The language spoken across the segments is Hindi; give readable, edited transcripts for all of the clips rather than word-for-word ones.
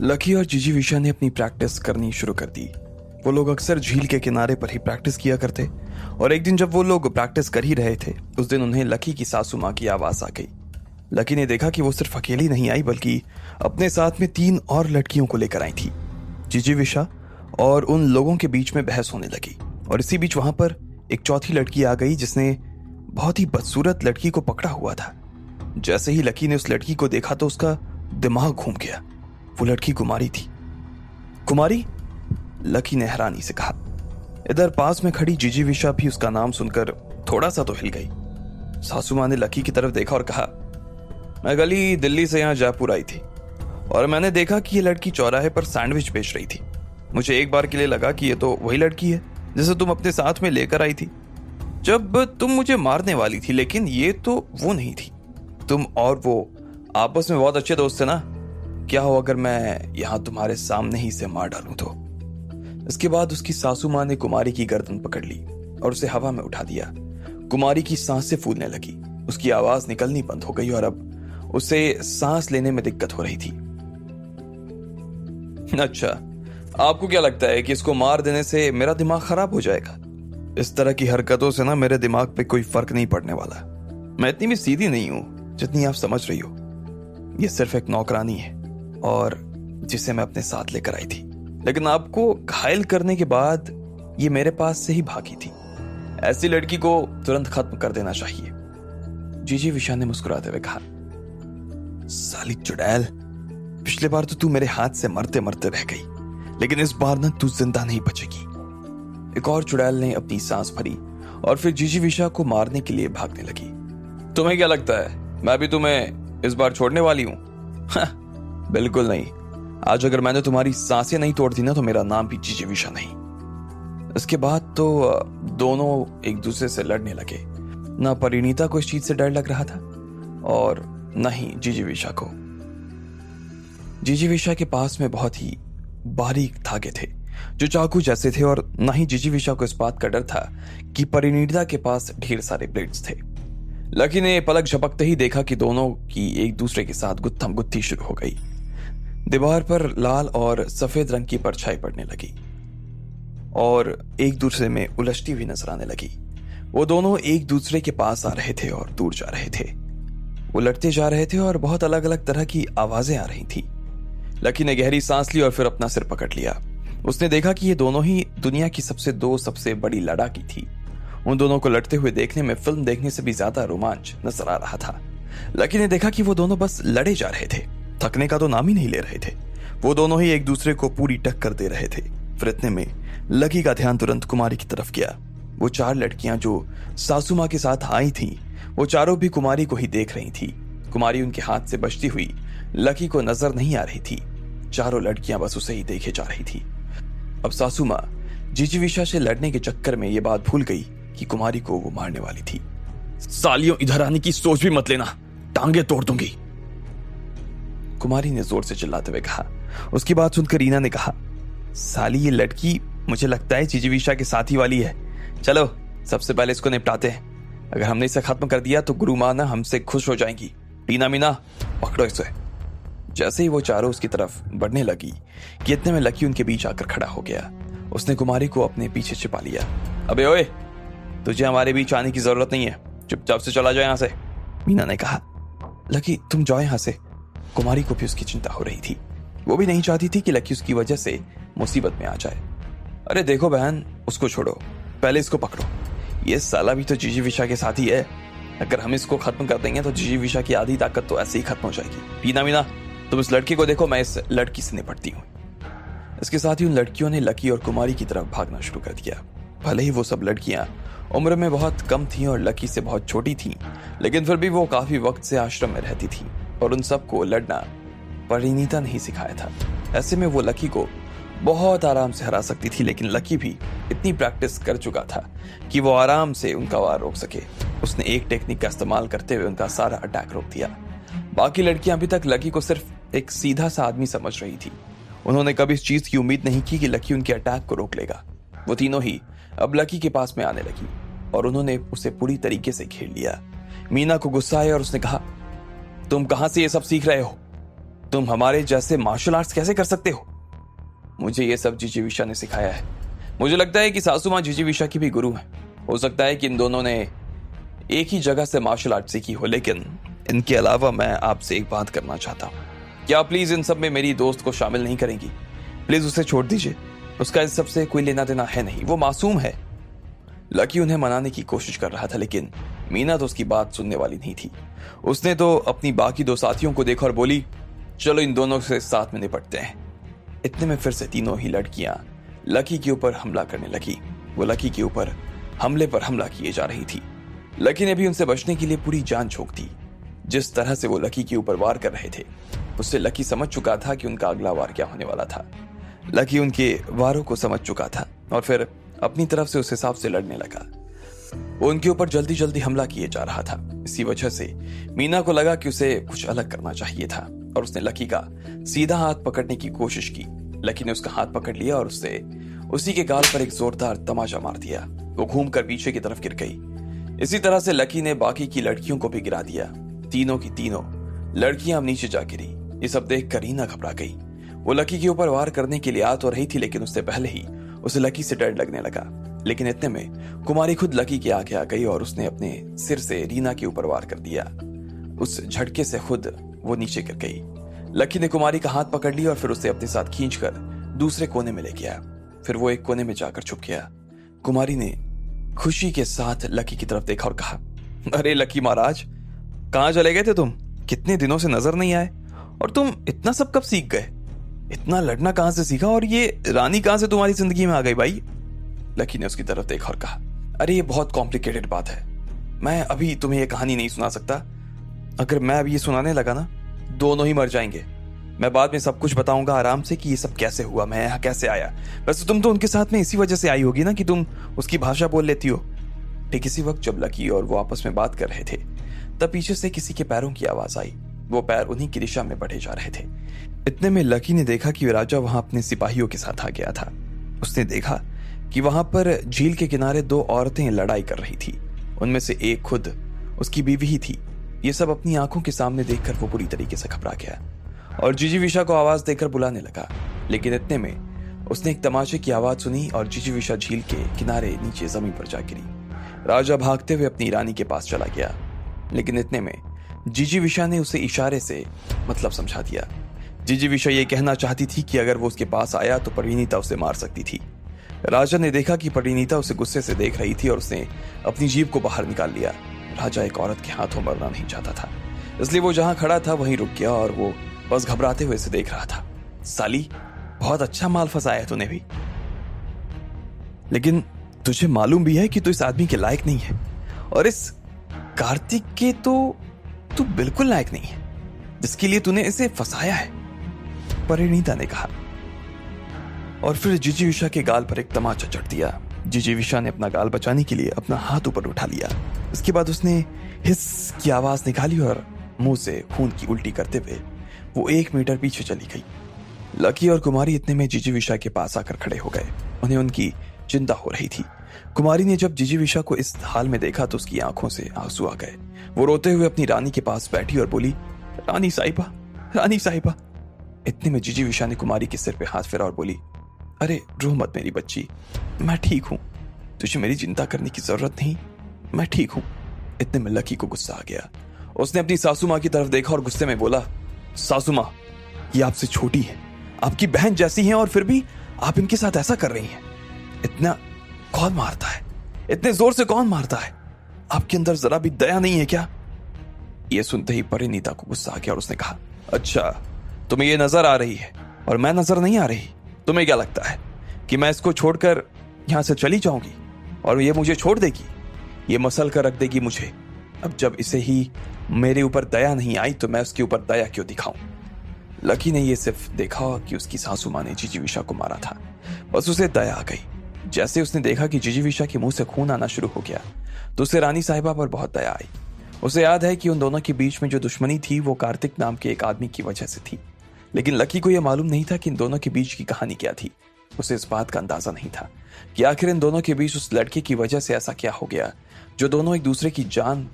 लकी और जीजी विशा ने अपनी प्रैक्टिस करनी शुरू कर दी। वो लोग अक्सर झील के किनारे पर ही प्रैक्टिस किया करते और एक दिन जब वो लोग प्रैक्टिस कर ही रहे थे, उस दिन उन्हें लकी की सासू माँ की आवाज आ गई। लकी ने देखा कि वो सिर्फ अकेली नहीं आई बल्कि अपने साथ में 3 और लड़कियों को लेकर आई थी। जीजी विशा और उन लोगों के बीच में बहस होने लगी और इसी बीच वहां पर एक चौथी लड़की आ गई जिसने बहुत ही बदसूरत लड़की को पकड़ा हुआ था। जैसे ही लकी ने उस लड़की को देखा तो उसका दिमाग घूम गया। वो लड़की कुमारी थी। कुमारी? लकी ने हैरानी से कहा। इधर पास में खड़ी जीजी विशा भी उसका नाम सुनकर थोड़ा सा तो हिल गई। सासू माँ ने लकी की तरफ देखा और कहा, मैं गली दिल्ली से यहाँ जयपुर आई थी और मैंने देखा कि ये लड़की चौराहे पर सैंडविच बेच रही थी। मुझे एक बार के लिए लगा कि ये तो वही लड़की है जिसे तुम अपने साथ में लेकर आई थी जब तुम मुझे मारने वाली थी, लेकिन ये तो वो नहीं थी। तुम और वो आपस में बहुत अच्छे दोस्त थे ना? क्या हो अगर मैं यहां तुम्हारे सामने ही से मार डालूं तो? इसके बाद उसकी सासू माँ ने कुमारी की गर्दन पकड़ ली और उसे हवा में उठा दिया। कुमारी की सांसें फूलने लगी, उसकी आवाज निकलनी बंद हो गई और अब उसे सांस लेने में दिक्कत हो रही थी। अच्छा, आपको क्या लगता है कि इसको मार देने से मेरा दिमाग खराब हो जाएगा? इस तरह की हरकतों से ना मेरे दिमाग पे कोई फर्क नहीं पड़ने वाला। मैं इतनी भी सीधी नहीं हूं जितनी आप समझ रही हो। ये सिर्फ एक नौकरानी है और जिसे मैं अपने साथ लेकर आई थी, लेकिन आपको घायल करने के बाद ये मेरे पास से ही भागी थी। ऐसी लड़की को तुरंत खत्म कर देना चाहिए। जीजी विशा ने मुस्कुराते हुए कहा, साली चुड़ैल, पिछले बार तो तू मेरे हाथ से मरते मरते रह गई, लेकिन इस बार ना तू जिंदा नहीं बचेगी। एक और चुड़ैल ने अपनी सांस भरी और फिर जीजी विशा को मारने के लिए भागने लगी। तुम्हें क्या लगता है मैं भी तुम्हें इस बार छोड़ने वाली हूं? बिल्कुल नहीं। आज अगर मैंने तुम्हारी सांसें नहीं तोड़ दी ना तो मेरा नाम भी जीजी विशा नहीं। इसके बाद तो दोनों एक दूसरे से लड़ने लगे। ना परिणीता को इस चीज से डर लग रहा था और न ही जीजी विशा को। जीजी विशा के पास में बहुत ही बारीक धागे थे जो चाकू जैसे थे और न ही जीजी विशा को इस बात का डर था कि परिणीता के पास ढेर सारे ब्लेड्स थे। लकी ने पलक झपकते ही देखा कि दोनों की एक दूसरे के साथ गुत्थम गुत्थी शुरू हो गई। दीवार पर लाल और सफेद रंग की परछाई पड़ने लगी और एक दूसरे में उलझती हुई नजर आने लगी। वो दोनों एक दूसरे के पास आ रहे थे और दूर जा रहे थे। वो लड़ते जा रहे थे और बहुत अलग अलग तरह की आवाजें आ रही थी। लकी ने गहरी सांस ली और फिर अपना सिर पकड़ लिया। उसने देखा कि ये दोनों ही दुनिया की सबसे बड़ी लड़ाकी थी। उन दोनों को लड़ते हुए देखने में फिल्म देखने से भी ज्यादा रोमांच नजर आ रहा था। लकी ने देखा कि वो दोनों बस लड़े जा रहे थे, थकने का तो नाम ही नहीं ले रहे थे। वो दोनों ही एक दूसरे को पूरी टक्कर दे रहे थे। फिर इतने में लकी का ध्यान तुरंत कुमारी की तरफ गया। वो 4 लड़कियां जो सासू माँ के साथ आई थीं, वो चारों भी कुमारी को ही देख रही थी। कुमारी उनके हाथ से बचती हुई लकी को नजर नहीं आ रही थी। चारों लड़कियां बस उसे ही देखे जा रही थी। अब सासू माँ जीजी विशा से लड़ने के चक्कर में ये बात भूल गई कि कुमारी को वो मारने वाली थी। सालियों, इधर आने की सोच भी मत लेना, टांगे तोड़ दूंगी, कुमारी ने जोर से चिल्लाते हुए कहा। उसकी बात सुनकर रीना ने कहा, साली ये लड़की मुझे लगता है जीजी विशा के साथी वाली है। चलो सबसे पहले इसको निपटाते हैं। अगर हमने इसे खत्म कर दिया तो गुरु माँ ना हमसे खुश हो जाएंगी। टीना मीना पकड़ो इसे। जैसे ही वो चारों उसकी तरफ बढ़ने लगी कि इतने में लकी उनके बीच आकर खड़ा हो गया। उसने कुमारी को अपने पीछे छिपा लिया। अबे ओए, तुझे हमारे बीच आने की जरूरत नहीं है, चुपचाप से चला जाए यहां से, मीना ने कहा। लकी तुम जाओ यहां से। कुमारी को भी उसकी चिंता हो रही थी। वो भी नहीं चाहती थी कि लकी उसकी वजह से मुसीबत में आ जाए। अरे देखो बहन, उसको छोड़ो, पहले इसको पकड़ो। ये साला भी तो जीजी विशा के साथ ही है। अगर हम इसको खत्म कर देंगे तो जीजी विशा की आधी ताकत तो ऐसे ही खत्म हो जाएगी। टीना मीना तुम इस लड़की को देखो, मैं इस लड़की से निपटती हूँ। इसके साथ ही उन लड़कियों ने लकी और कुमारी की तरफ भागना शुरू कर दिया। भले ही वो सब लड़कियां उम्र में बहुत कम थीं और लकी से बहुत छोटी थीं, लेकिन फिर भी वो काफी वक्त से आश्रम में रहती थीं और उन सबको लड़ना परिणीता नहीं सिखाया था। ऐसे में वो लकी को बहुत आराम से हरा सकती थी, लेकिन लकी भी इतनी प्रैक्टिस कर चुका था कि वो आराम से उनका वार रोक सके। उसने एक टेक्निक का इस्तेमाल करते हुए उनका सारा अटैक रोक दिया। बाकी लड़कियां अभी तक लकी को सिर्फ एक सीधा सा आदमी समझ रही थी। उन्होंने कभी इस चीज की उम्मीद नहीं की कि लकी उनके अटैक को रोक लेगा। वो तीनों ही अब लकी के पास में आने लगी और उन्होंने उसे पूरी तरीके से घेर लिया। मीना को गुस्सा आया और उसने कहा, तुम कहां से ये सब सीख रहे हो? तुम हमारे जैसे मार्शल आर्ट्स कैसे कर सकते हो? मुझे ये सब जिजीविशा ने सिखाया है। मुझे लगता है कि सासू माँ जिजीविशा की भी गुरु है। हो सकता है कि इन दोनों ने एक ही जगह से मार्शल आर्ट सीखी हो, लेकिन इनके अलावा मैं आपसे एक बात करना चाहता हूँ। क्या प्लीज इन सब में मेरी दोस्त को शामिल नहीं करेंगी? प्लीज उसे छोड़ दीजिए। उसका इस सब से कोई लेना देना है नहीं, वो मासूम है। लकी उन्हें मनाने की कोशिश कर रहा था, लेकिन मीना तो उसकी बात सुनने वाली नहीं थी। उसने तो अपनी बाकी दो साथियों को देखा और बोली, चलो इन दोनों से साथ में निपटते हैं। इतने में फिर से तीनों ही लड़कियां लकी के ऊपर हमला करने लगी। वो लकी के ऊपर हमले पर हमला किए जा रही थी। लकी ने भी उनसे बचने के लिए पूरी जान झोंक दी। जिस तरह से वो लकी के ऊपर वार कर रहे थे, उससे लकी समझ चुका था कि उनका अगला वार क्या होने वाला था। लकी उनके वारों को समझ चुका था और फिर अपनी तरफ से उस हिसाब से लड़ने लगा। वो उनके ऊपर जल्दी जल्दी हमला किए जा रहा था। इसी वजह से मीना को लगा कि उसे कुछ अलग करना चाहिए था और उसने लकी का सीधा हाथ पकड़ने की कोशिश की। लकी ने उसका हाथ पकड़ लिया और उससे उसी के गाल पर एक जोरदार तमाचा मार दिया। वो घूमकर पीछे की तरफ गिर गई। इसी तरह से लकी ने बाकी की लड़कियों को भी गिरा दिया। तीनों की तीनों लड़कियां अब नीचे जा गिरी। ये सब देख रीना घबरा गई। वो लकी के ऊपर वार करने के लिए आ तो रही थी, लेकिन उससे पहले ही उसे लकी से डर लगने लगा। लेकिन इतने में कुमारी खुद लकी के आगे आ गई और उसने अपने सिर से रीना के ऊपर वार कर दिया। उस झटके से खुद वो नीचे गिर गई। लकी ने कुमारी का हाथ पकड़ लिया और फिर उसे अपने साथ खींचकर दूसरे कोने में ले गया। फिर वो एक कोने में जाकर छुप गया। कुमारी ने खुशी के साथ लकी की तरफ देखा और कहा, अरे लकी महाराज, कहां चले गए थे तुम? कितने दिनों से नजर नहीं आए। और तुम इतना सब कब सीख गए? इतना लड़ना कहां से सीखा? और ये रानी कहां से तुम्हारी जिंदगी में आ गई भाई? लकी ने उसकी तरफ देखा और कहा, अरे ये बहुत कॉम्प्लिकेटेड बात है। मैं अभी तुम्हें ये कहानी नहीं सुना सकता। अगर मैं अभी ये सुनाने लगा ना, दोनों ही मर जाएंगे। मैं बाद में सब कुछ बताऊंगा आराम से कि ये सब कैसे हुआ, मैं यहाँ कैसे आया। वैसे तुम तो उनके साथ में इसी वजह से आई होगी ना कि तुम उसकी भाषा बोल लेती हो। ठीक इसी वक्त जब लकी और वो आपस में बात कर रहे थे, तब पीछे से किसी के पैरों की आवाज आई। वो पैर उन्हीं की दिशा में बढ़े जा रहे थे। इतने में लकी ने देखा कि राजा वहां अपने सिपाहियों के साथ आ गया था। उसने देखा कि वहां पर झील के किनारे दो औरतें लड़ाई कर रही थी। उनमें से एक खुद उसकी बीवी ही थी। ये सब अपनी आंखों के सामने देखकर वो बुरी तरीके से घबरा गया और जिजीविशा को आवाज देकर बुलाने लगा। लेकिन इतने में उसने एक तमाचे की आवाज सुनी और जिजीविशा झील के किनारे नीचे जमीन पर जा गिरी। राजा भागते हुए अपनी रानी के पास चला गया, लेकिन इतने में जिजीविशा ने उसे इशारे से मतलब समझा दिया। जिजीविशा ये कहना चाहती थी कि अगर वो उसके पास आया तो परिणीता उसे मार सकती थी। राजा ने देखा कि परिणीता उसे गुस्से से देख रही थी और उसने अपनी जीभ को बाहर निकाल लिया। राजा एक औरत के हाथों मरना नहीं चाहता था, इसलिए वो जहां खड़ा था वहीं रुक गया और वो बस घबराते हुए से देख रहा था। साली, बहुत अच्छा माल फंसाया है तूने भी, लेकिन तुझे मालूम भी है कि तू इस आदमी के लायक नहीं है और इस कार्तिक के तो तू बिल्कुल लायक नहीं है जिसके लिए तूने इसे फंसाया है, परिणीता ने कहा। और फिर जिजीविशा के गाल पर एक तमाचा चढ़ दिया। जिजीविशा ने अपना गाल बचाने के लिए अपना हाथ ऊपर उठा लिया। इसके बाद उसने हिस की आवाज निकाली और मुंह से खून की उल्टी करते हुए वो 1 मीटर पीछे चली गई। लकी और कुमारी इतने में जिजीविशा के पास आकर खड़े हो गए। उन्हें उनकी चिंता हो रही थी। कुमारी ने जब जिजीविशा को इस हाल में देखा तो उसकी आंखों से आंसू आ गए। वो रोते हुए अपनी रानी के पास बैठी और बोली, रानी साहिबा, रानी साहिबा। इतने में जिजीविशा ने कुमारी के सिर पे हाथ फेरा और बोली, अरे रो मत मेरी बच्ची, मैं ठीक हूं, तुझे मेरी चिंता करने की जरूरत नहीं, मैं ठीक हूं। इतने में लकी को गुस्सा आ गया। उसने अपनी सासू माँ की तरफ देखा और गुस्से में बोला, सासू माँ, ये आपसे छोटी है, आपकी बहन जैसी हैं और फिर भी आप इनके साथ ऐसा कर रही हैं। इतना कौन मारता है? इतने जोर से कौन मारता है? आपके अंदर जरा भी दया नहीं है क्या? यह सुनते ही परिणीता को गुस्सा आ गया और उसने कहा, अच्छा, तुम्हें ये नजर आ रही है और मैं नजर नहीं आ रही? तुम्हें क्या लगता है कि मैं इसको छोड़कर यहां से चली जाऊंगी और ये मुझे छोड़ देगी? ये मसल कर रख देगी मुझे। अब जब इसे ही मेरे ऊपर दया नहीं आई तो मैं उसके ऊपर दया क्यों दिखाऊं? लकी ने यह सिर्फ देखा कि उसकी सासू माँ ने जिजीविशा को मारा था, बस उसे दया आ गई। जैसे उसने देखा कि जिजीविशा के मुंह से खून आना शुरू हो गया तो उसे रानी साहिबा पर बहुत दया आई। उसे याद है कि उन दोनों के बीच में जो दुश्मनी थी वो कार्तिक नाम के एक आदमी की वजह से थी, लेकिन लकी को यह मालूम नहीं था कि इन दोनों के बीच की कहानी क्या थी। उसे इस बात का अंदाजा नहीं था कि आखिर इन दोनों के बीच उस लड़के की वजह से ऐसा क्या हो गया जो दोनों एक दूसरे की जान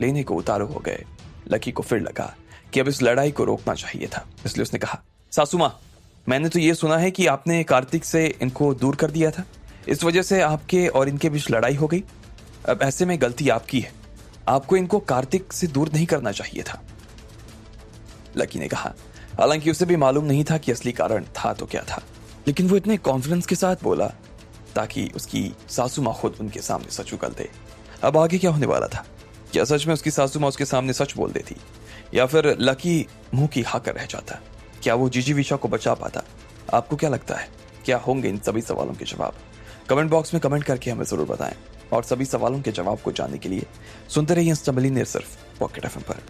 लेने को उतारू हो गए। लकी को फिर लगा कि अब इस लड़ाई को रोकना चाहिए था। इसलिए उसने कहा, सासू माँ, मैंने तो ये सुना है कि आपने कार्तिक से इनको दूर कर दिया था, इस वजह से आपके और इनके बीच लड़ाई हो गई। अब ऐसे में गलती आपकी है, आपको इनको कार्तिक से दूर नहीं करना चाहिए था। लकी ने कहा, हालांकि उसे भी मालूम नहीं था कि असली कारण था तो क्या था, लेकिन वो इतने कॉन्फिडेंस के साथ बोला ताकि उसकी सासू माँ खुद उनके सामने सच उगल दे। अब आगे क्या होने वाला था? क्या सच में उसकी सासू माँ उसके सामने सच बोल देती, या फिर लकी मुंह की खाकर रह जाता? क्या वो जीजी विशा को बचा पाता? आपको क्या लगता है, क्या होंगे इन सभी सवालों के जवाब? कमेंट बॉक्स में कमेंट करके हमें जरूर बताएं। और सभी सवालों के जवाब को जानने के लिए सुनते रहिए सिर्फ पॉकेट एफएम पर।